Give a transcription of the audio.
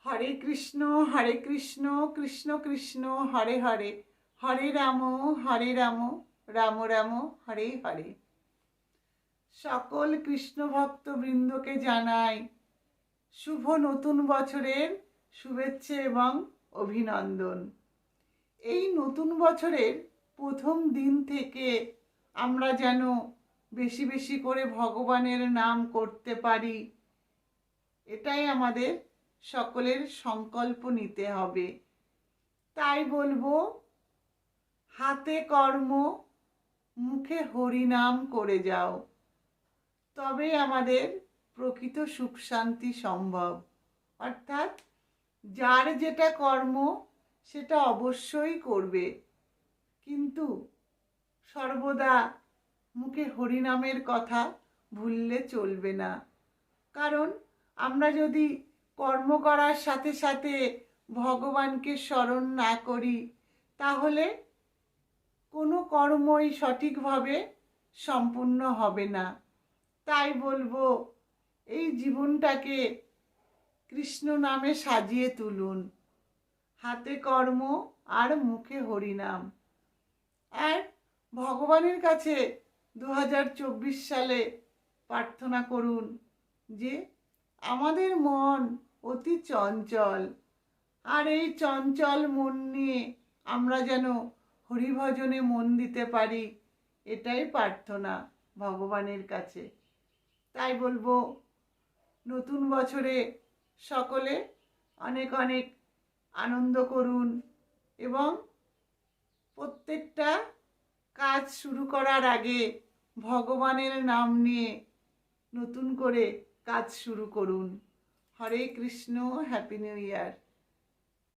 হরে কৃষ্ণ কৃষ্ণ কৃষ্ণ হরে হরে, হরে রাম রাম রাম হরে হরে। সকল কৃষ্ণ ভক্ত বৃন্দকে জানাই শুভ নতুন বছরের শুভেচ্ছা এবং অভিনন্দন। এই নতুন বছরের প্রথম দিন থেকে আমরা যেন বেশি বেশি করে ভগবানের নাম করতে পারি, এটাই আমাদের সকলের সংকল্প নিতে হবে। তাই বলবো, হাতে কর্ম মুখে হরিনাম করে যাও, তবে আমাদের প্রকৃত সুখ শান্তি সম্ভব। অর্থাৎ যার যেটা কর্ম সেটা অবশ্যই করবে, কিন্তু সর্বদা মুখে হরিনামের কথা ভুললে চলবে না। কারণ আমরা যদি কর্ম করার সাথে সাথে ভগবানকে স্মরণ না করি, তাহলে কোনো কর্মই সঠিকভাবে সম্পূর্ণ হবে না। তাই বলবো, এই জীবনটাকে কৃষ্ণ নামে সাজিয়ে তুলুন, হাতে কর্ম আর মুখে হরিনাম। আর ভগবানের কাছে 2024 সালে প্রার্থনা করুন যে আমাদের মন অতি চঞ্চল, আর এই চঞ্চল মন নিয়ে আমরা যেন হরিভজনে মন দিতে পারি, এটাই প্রার্থনা ভগবানের কাছে। তাই বলবো, নতুন বছরে সকলে অনেক অনেক আনন্দ করুন এবং প্রত্যেকটা কাজ শুরু করার আগে ভগবানের নাম নিয়ে নতুন করে কাজ শুরু করুন। হরে কৃষ্ণ, হ্যাপি নিউ ইয়ার।